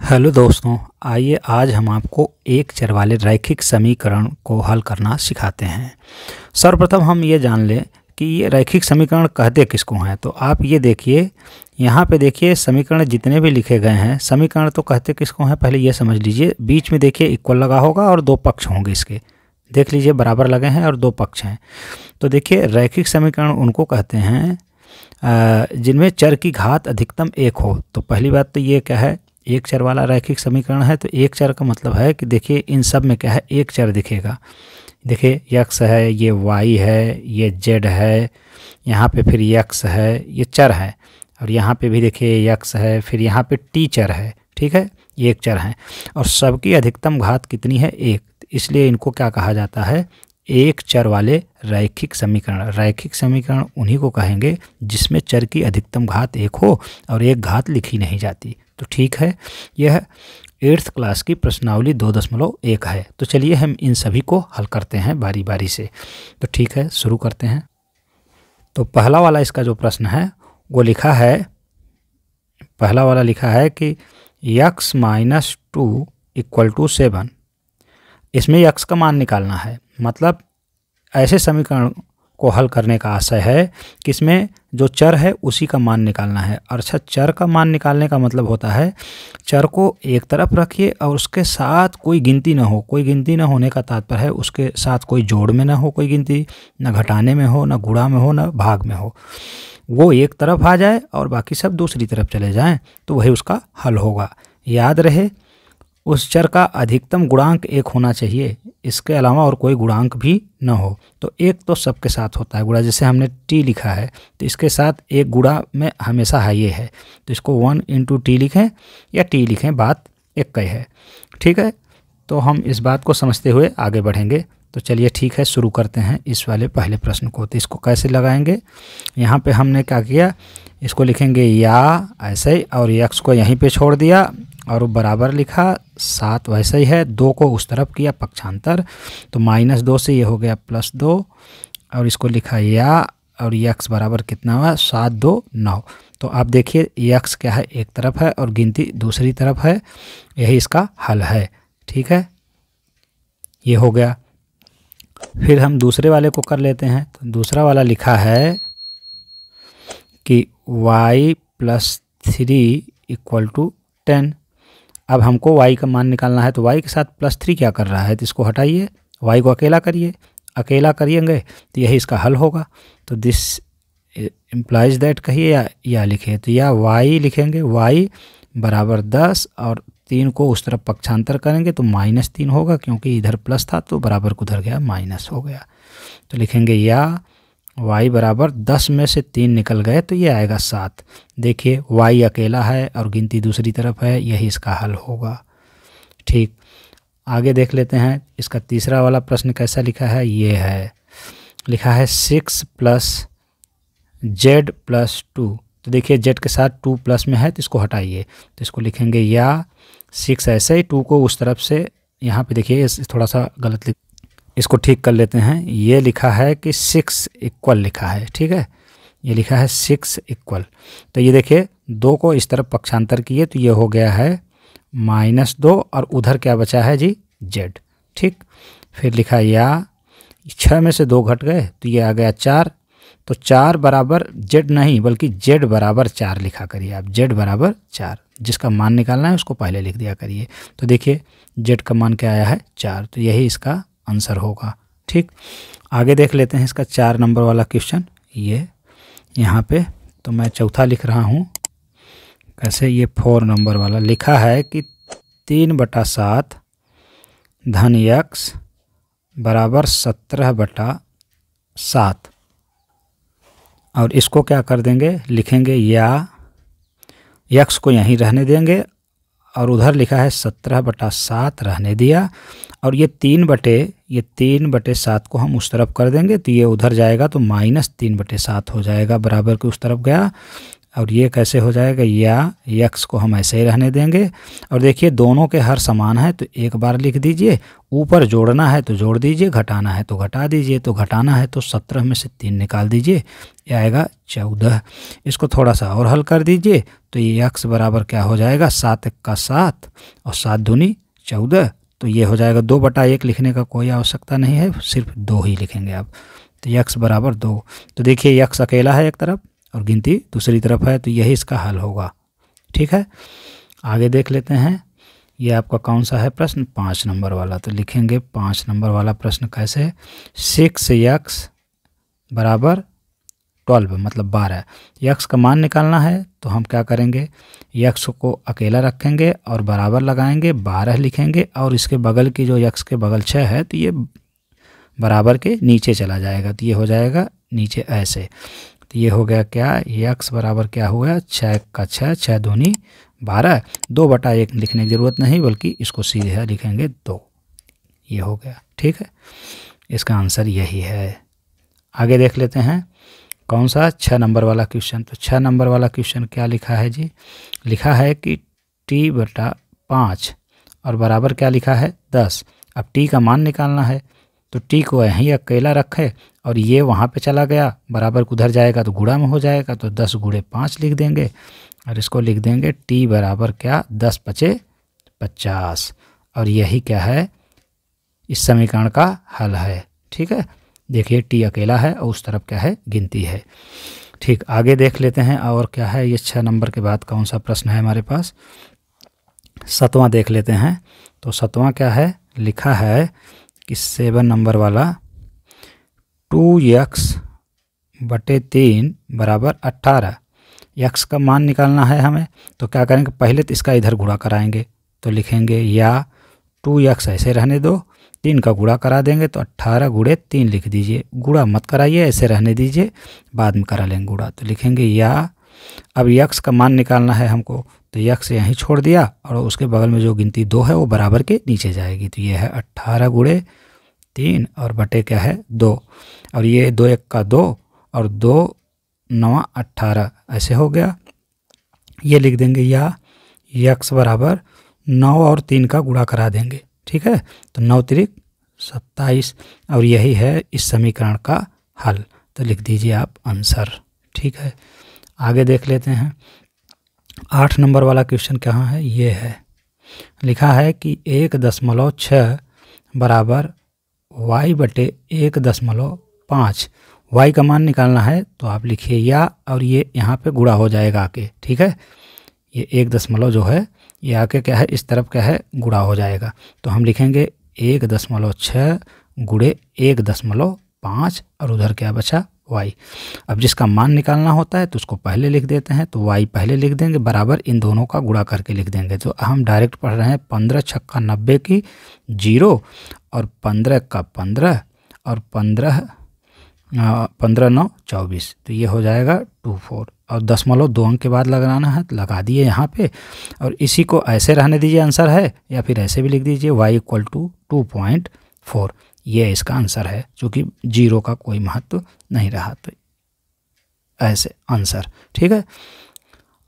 Hello दोस्तों, आइए आज हम आपको एक चर वाले रैखिक समीकरण को हल करना सिखाते हैं। सर्वप्रथम हम ये जान लें कि ये रैखिक समीकरण कहते किसको हैं। तो आप ये देखिए, यहाँ पे देखिए समीकरण जितने भी लिखे गए हैं, समीकरण तो कहते किसको हैं पहले ये समझ लीजिए। बीच में देखिए इक्वल लगा होगा और दो पक्ष होंगे, इसके देख लीजिए बराबर लगे हैं और दो पक्ष हैं। तो देखिए रैखिक समीकरण उनको कहते हैं जिनमें चर की घात अधिकतम एक हो। तो पहली बात तो ये क्या है, एक चर वाला रैखिक समीकरण है। तो एक चर का मतलब है कि देखिए इन सब में क्या है, एक चर दिखेगा। देखिए यक्स है, ये वाई है, ये जेड है, यहाँ पे फिर यक्स है, ये चर है। और यहाँ पे भी देखिए यक्स है, फिर यहाँ पे टी चर है। ठीक है, ये एक चर है और सबकी अधिकतम घात कितनी है, एक। इसलिए इनको क्या कहा जाता है, एक चर वाले रैखिक समीकरण। रैखिक समीकरण उन्हीं को कहेंगे जिसमें चर की अधिकतम घात एक हो और एक घात लिखी नहीं जाती। तो ठीक है, यह 8th क्लास की प्रश्नावली 2.1 है। तो चलिए हम इन सभी को हल करते हैं बारी बारी से। तो ठीक है, शुरू करते हैं। तो पहला वाला इसका जो प्रश्न है वो लिखा है, पहला वाला लिखा है कि x - 2 = 7। इसमें x का मान निकालना है। मतलब ऐसे समीकरण को हल करने का आशय है कि इसमें जो चर है उसी का मान निकालना है। और अच्छा, चर का मान निकालने का मतलब होता है चर को एक तरफ रखिए और उसके साथ कोई गिनती ना हो। कोई गिनती ना होने का तात्पर्य है उसके साथ कोई जोड़ में ना हो, कोई गिनती ना घटाने में हो, ना गुणा में हो, ना भाग में हो। वो एक तरफ आ जाए और बाकी सब दूसरी तरफ चले जाएं, तो वही उसका हल होगा। याद रहे, उस चर का अधिकतम गुणांक एक होना चाहिए, इसके अलावा और कोई गुणांक भी न हो। तो एक तो सबके साथ होता है गुणा, जैसे हमने टी लिखा है तो इसके साथ एक गुणा में हमेशा है ये है, तो इसको 1 × टी लिखें या टी लिखें, बात एक ही है। ठीक है, तो हम इस बात को समझते हुए आगे बढ़ेंगे। तो चलिए ठीक है, शुरू करते हैं इस वाले पहले प्रश्न को। तो इसको कैसे लगाएंगे, यहाँ पे हमने क्या किया, इसको लिखेंगे या ऐसे ही और यक्स को यहीं पे छोड़ दिया और बराबर लिखा, 7 वैसे ही है, 2 को उस तरफ किया पक्षांतर, तो -2 से ये हो गया +2 और इसको लिखा या और यक्स बराबर कितना हुआ, 7 2 9। तो आप देखिए यक्स क्या है, एक तरफ है और गिनती दूसरी तरफ है, यही इसका हल है। ठीक है, ये हो गया। फिर हम दूसरे वाले को कर लेते हैं। तो दूसरा वाला लिखा है कि y + 3 = 10। अब हमको y का मान निकालना है, तो y के साथ +3 क्या कर रहा है, तो इसको हटाइए, y को अकेला करिए, अकेला करिएंगे तो यही इसका हल होगा। तो दिस इम्प्लाइज दैट कहिए या लिखिए, तो या y लिखेंगे, y बराबर 10 और 3 को उस तरफ पक्षांतर करेंगे तो -3 होगा, क्योंकि इधर प्लस था तो बराबर को उधर गया माइनस हो गया। तो लिखेंगे या y बराबर 10 में से 3 निकल गए तो ये आएगा 7। देखिए y अकेला है और गिनती दूसरी तरफ है, यही इसका हल होगा। ठीक, आगे देख लेते हैं। इसका तीसरा वाला प्रश्न कैसा लिखा है, ये है, लिखा है 6 + z + 2। तो देखिए z के साथ 2 प्लस में है तो इसको हटाइए, तो इसको लिखेंगे या 6 ऐसे ही, 2 को उस तरफ से, यहाँ पे देखिए थोड़ा सा गलत लिख, इसको ठीक कर लेते हैं। ये लिखा है कि 6 = लिखा है, ठीक है, ये लिखा है 6 = तो ये देखिए 2 को इस तरफ पक्षांतर किए तो ये हो गया है -2 और उधर क्या बचा है जी, z। ठीक, फिर लिखा या 6 में से 2 घट गए तो ये आ गया 4। तो 4 बराबर z नहीं बल्कि z बराबर 4 लिखा करिए आप, z बराबर 4। जिसका मान निकालना है उसको पहले लिख दिया करिए। तो देखिए z का मान क्या आया है, 4, तो यही इसका आंसर होगा। ठीक, आगे देख लेते हैं इसका 4 नंबर वाला क्वेश्चन। ये यहाँ पे तो मैं चौथा लिख रहा हूँ, कैसे, ये 4 नंबर वाला लिखा है कि 3/7 धन x बराबर 17/7। और इसको क्या कर देंगे, लिखेंगे या x को यहीं रहने देंगे और उधर लिखा है 17/7 रहने दिया, और ये 3/7 को हम उस तरफ कर देंगे तो ये उधर जाएगा तो -3/7 हो जाएगा, बराबर के उस तरफ गया और ये कैसे हो जाएगा, या यक्स को हम ऐसे ही रहने देंगे। और देखिए दोनों के हर समान है तो एक बार लिख दीजिए, ऊपर जोड़ना है तो जोड़ दीजिए, घटाना है तो घटा दीजिए। तो घटाना है तो 17 में से 3 निकाल दीजिए, ये आएगा 14। इसको थोड़ा सा और हल कर दीजिए तो ये यक्स बराबर क्या हो जाएगा, 7 का 7 और 7 दूनी 14। तो ये हो जाएगा 2/1 लिखने का कोई आवश्यकता नहीं है, सिर्फ 2 ही लिखेंगे आप। तो यक्स बराबर 2। तो देखिए यक्स अकेला है एक तरफ और गिनती दूसरी तरफ है, तो यही इसका हल होगा। ठीक है, आगे देख लेते हैं। ये आपका कौन सा है प्रश्न, 5 नंबर वाला। तो लिखेंगे 5 नंबर वाला प्रश्न कैसे है, 6x बराबर 12 मतलब 12। यक्स का मान निकालना है तो हम क्या करेंगे, यक्स को अकेला रखेंगे और बराबर लगाएंगे, 12 लिखेंगे और इसके बगल की जो यक्स के बगल 6 है तो ये बराबर के नीचे चला जाएगा, तो ये हो जाएगा नीचे ऐसे। तो ये हो गया क्या, यक्स बराबर क्या हुआ, 6 का 6, 6 दूनी 12। 2/1 लिखने की ज़रूरत नहीं बल्कि इसको सीधे लिखेंगे 2। ये हो गया। ठीक है, इसका आंसर यही है। आगे देख लेते हैं कौन सा, 6 नंबर वाला क्वेश्चन। तो 6 नंबर वाला क्वेश्चन क्या लिखा है जी, लिखा है कि t/5 और बराबर क्या लिखा है 10। अब t का मान निकालना है तो t को यहीं अकेला रखे और ये वहाँ पे चला गया, बराबर उधर जाएगा तो गुणा में हो जाएगा, तो 10 × 5 लिख देंगे और इसको लिख देंगे t बराबर क्या, 10×5 = 50। और यही क्या है, इस समीकरण का हल है। ठीक है, देखिए t अकेला है और उस तरफ क्या है, गिनती है। ठीक, आगे देख लेते हैं और क्या है, ये 6 नंबर के बाद कौन सा प्रश्न है हमारे पास, 7वां देख लेते हैं। तो 7वां क्या है, लिखा है कि 7 नंबर वाला 2x/3 बराबर 18। यक्स का मान निकालना है हमें, तो क्या करेंगे, पहले तो इसका इधर गुणा कराएंगे। तो लिखेंगे या 2x ऐसे रहने दो, 3 का गुणा करा देंगे तो 18 × 3 लिख दीजिए। गुणा मत कराइए, ऐसे रहने दीजिए, बाद में करा लेंगे गुणा। तो लिखेंगे या, अब यक्स का मान निकालना है हमको, तो यक्स यहीं छोड़ दिया और उसके बगल में जो गिनती 2 है वो बराबर के नीचे जाएगी। तो ये है 18 × 3 और बटे क्या है 2, और ये 2 × 1 = 2 और 2 × 9 = 18 ऐसे हो गया। ये लिख देंगे या यक्स बराबर 9 और 3 का गुणा करा देंगे। ठीक है, तो 9 × 3 = 27 और यही है इस समीकरण का हल। तो लिख दीजिए आप आंसर। ठीक है, आगे देख लेते हैं। 8 नंबर वाला क्वेश्चन कहाँ है, ये है, लिखा है कि 1.6 बराबर y/1.5। y का मान निकालना है तो आप लिखिए या, और ये यहाँ पे गुणा हो जाएगा आके। ठीक है, ये 1 जो है ये आके क्या है, इस तरफ क्या है, गुणा हो जाएगा। तो हम लिखेंगे 1.6 × 1.5 और उधर क्या बचा y। अब जिसका मान निकालना होता है तो उसको पहले लिख देते हैं, तो y पहले लिख देंगे, बराबर इन दोनों का गुणा करके लिख देंगे। तो हम डायरेक्ट पढ़ रहे हैं 15 × 6 = 90 की 0 और 15 का 15 और 15 × 9 = 24। तो ये हो जाएगा 24 और 0.2 अंक के बाद लगाना है तो लगा दिए यहाँ पे, और इसी को ऐसे रहने दीजिए, आंसर है, या फिर ऐसे भी लिख दीजिए y = 2.4। ये इसका आंसर है, क्योंकि 0 का कोई महत्व नहीं रहा, तो ऐसे आंसर। ठीक है,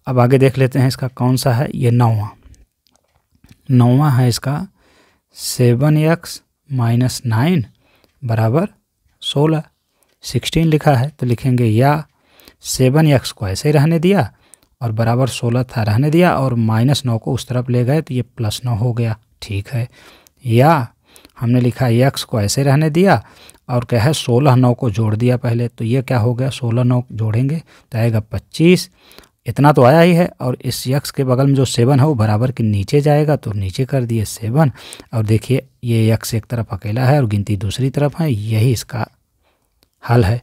अब आगे देख लेते हैं इसका कौन सा है, ये 9वां है इसका, 7x - 9 बराबर 16। 16 लिखा है तो लिखेंगे या 7x को ऐसे ही रहने दिया और बराबर 16 था रहने दिया और -9 को उस तरफ ले गए तो ये +9 हो गया। ठीक है, या हमने लिखा x को ऐसे रहने दिया और क्या है 16 9 को जोड़ दिया पहले, तो ये क्या हो गया, 16 9 जोड़ेंगे तो आएगा 25। इतना तो आया ही है, और इस x के बगल में जो 7 है वो बराबर के नीचे जाएगा तो नीचे कर दिए 7। और देखिए ये x एक तरफ अकेला है और गिनती दूसरी तरफ है, यही इसका हल है।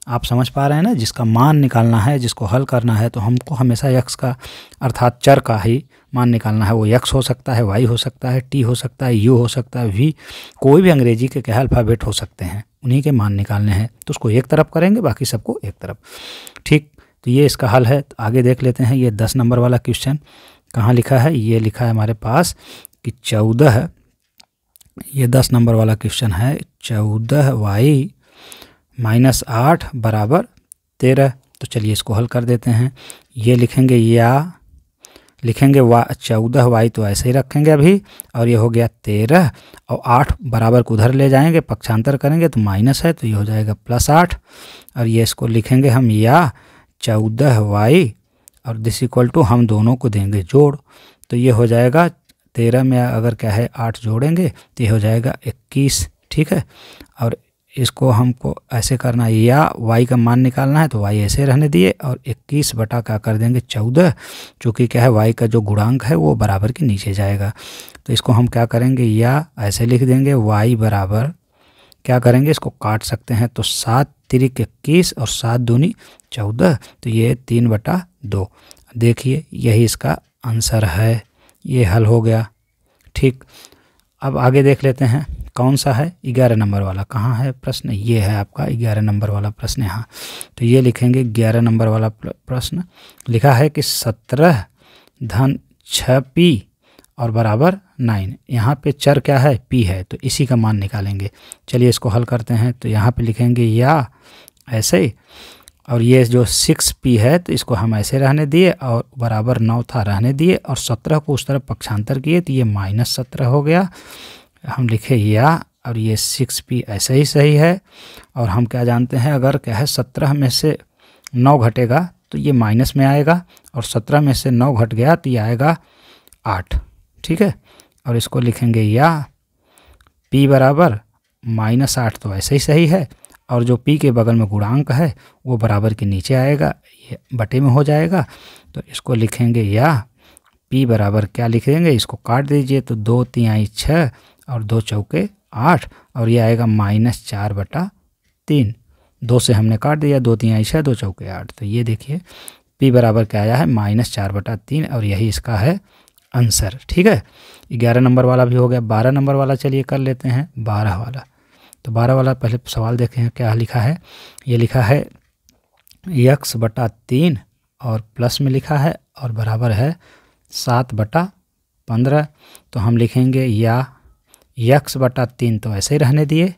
आप समझ पा रहे हैं ना, जिसका मान निकालना है, जिसको हल करना है, तो हमको हमेशा x का अर्थात चर का ही मान निकालना है। वो x हो सकता है, y हो सकता है, t हो सकता है, u हो सकता है, v, कोई भी अंग्रेजी के क्या अल्फ़ाबेट हो सकते हैं, उन्हीं के मान निकालने हैं। तो उसको एक तरफ करेंगे, बाकी सबको एक तरफ। ठीक, तो ये इसका हल है। तो आगे देख लेते हैं, ये 10 नंबर वाला क्वेश्चन कहाँ लिखा है, ये लिखा है हमारे पास कि 14, ये 10 नंबर वाला क्वेश्चन है, 14y - 8 बराबर 13। तो चलिए इसको हल कर देते हैं। ये लिखेंगे या लिखेंगे 14y तो ऐसे ही रखेंगे अभी, और ये हो गया 13, और 8 बराबर को उधर ले जाएंगे, पक्षांतर करेंगे तो माइनस है, तो ये हो जाएगा +8, और ये इसको लिखेंगे हम या 14y, और दिस इक्वल टू हम दोनों को देंगे जोड़, तो ये हो जाएगा 13 में अगर क्या है 8 जोड़ेंगे तो ये हो जाएगा 21। ठीक है, और इसको हमको ऐसे करना है, या y का मान निकालना है तो y ऐसे रहने दिए, और 21 बटा क्या कर देंगे 14, चूँकि क्या है y का जो गुणांक है वो बराबर के नीचे जाएगा, तो इसको हम क्या करेंगे, या ऐसे लिख देंगे y बराबर क्या करेंगे, इसको काट सकते हैं, तो 7 तिरिक 21 और 7 दूनी 14, तो ये 3/2। देखिए यही इसका आंसर है, ये हल हो गया। ठीक, अब आगे देख लेते हैं कौन सा है, 11 नंबर वाला। कहाँ है प्रश्न, ये है आपका 11 नंबर वाला प्रश्न यहाँ। तो ये लिखेंगे 11 नंबर वाला प्रश्न, लिखा है कि 17 धन 6p और बराबर 9। यहाँ पे चर क्या है, p है, तो इसी का मान निकालेंगे। चलिए इसको हल करते हैं। तो यहाँ पे लिखेंगे या ऐसे ही, और ये जो 6p है तो इसको हम ऐसे रहने दिए, और बराबर 9 था रहने दिए, और 17 को उस तरफ पक्षांतर किए तो ये -17 हो गया। हम लिखे या, और ये 6p ऐसे ही सही है, और हम क्या जानते हैं, अगर क्या है 17 में से 9 घटेगा तो ये माइनस में आएगा, और 17 में से 9 घट गया तो ये आएगा 8। ठीक है, और इसको लिखेंगे या p बराबर -8 तो ऐसे ही सही है, और जो p के बगल में गुणांक है वो बराबर के नीचे आएगा, ये बटे में हो जाएगा, तो इसको लिखेंगे या p बराबर क्या लिखेंगे, इसको काट दीजिए, तो 2 तिहाई 6 और 2 चौके 8, और ये आएगा -4/3। 2 से हमने काट दिया, 2 तिहाई 6 2 चौके 8, तो ये देखिए p बराबर क्या आया है -4/3, और यही इसका है आंसर। ठीक है, 11 नंबर वाला भी हो गया। 12 नंबर वाला चलिए कर लेते हैं, 12 वाला। तो 12 वाला पहले सवाल देखें हैं क्या लिखा है। ये लिखा है x/3 और प्लस में लिखा है, और बराबर है 7/15। तो हम लिखेंगे या x/3 तो ऐसे ही रहने दिए,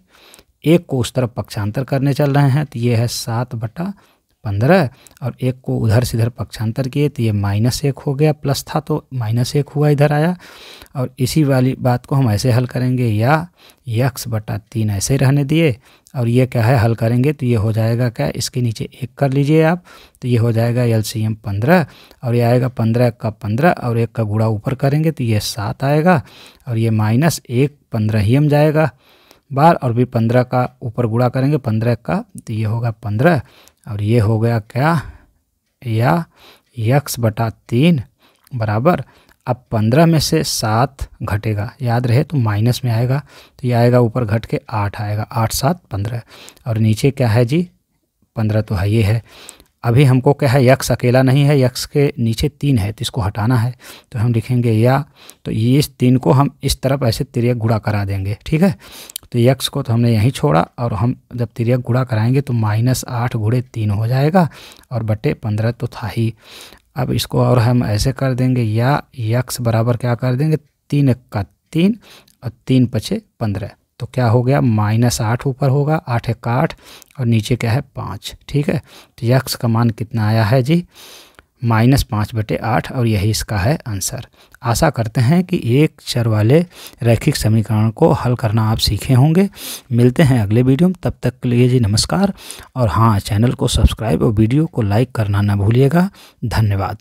एक को उस तरफ पक्षांतर करने चल रहे हैं तो ये है 7/15, और एक को उधर से इधर पक्षांतर किए तो ये -1 हो गया, प्लस था तो -1 हुआ इधर आया, और इसी वाली बात को हम ऐसे हल करेंगे, या x/3 ऐसे ही रहने दिए, और ये क्या है हल करेंगे तो ये हो जाएगा क्या, इसके नीचे 1 कर लीजिए आप, तो ये हो जाएगा LCM 15, और ये आएगा 15 का 15, और 1 का गुणा ऊपर करेंगे तो ये 7 आएगा, और ये -1 15 ही हम जाएगा बार, और भी 15 का ऊपर गुणा करेंगे 15 का, तो ये होगा 15, और ये हो गया क्या, या x/3 बराबर, अब 15 में से 7 घटेगा, याद रहे तो माइनस में आएगा, तो ये आएगा ऊपर घट के 8 आएगा, 8 7 15, और नीचे क्या है जी 15 तो है, ये है। अभी हमको क्या है x अकेला नहीं है, x के नीचे 3 है तो इसको हटाना है, तो हम लिखेंगे या, तो ये इस 3 को हम इस तरफ ऐसे तिर्यक गुणा करा देंगे। ठीक है, तो x को तो हमने यहीं छोड़ा, और हम जब तिर्यक गुणा कराएंगे तो -8 × 3 हो जाएगा, और बटे 15 तो था ही। अब इसको और हम ऐसे कर देंगे, या x बराबर क्या कर देंगे, 3 का 3 और 3 पचे 15, तो क्या हो गया -8 ऊपर होगा, 8 1 8, और नीचे क्या है 5। ठीक है, तो x का मान कितना आया है जी -5/8, और यही इसका है आंसर। आशा करते हैं कि एक चर वाले रैखिक समीकरण को हल करना आप सीखे होंगे। मिलते हैं अगले वीडियो में, तब तक के लिए जी नमस्कार, और हाँ चैनल को सब्सक्राइब और वीडियो को लाइक करना ना भूलिएगा। धन्यवाद।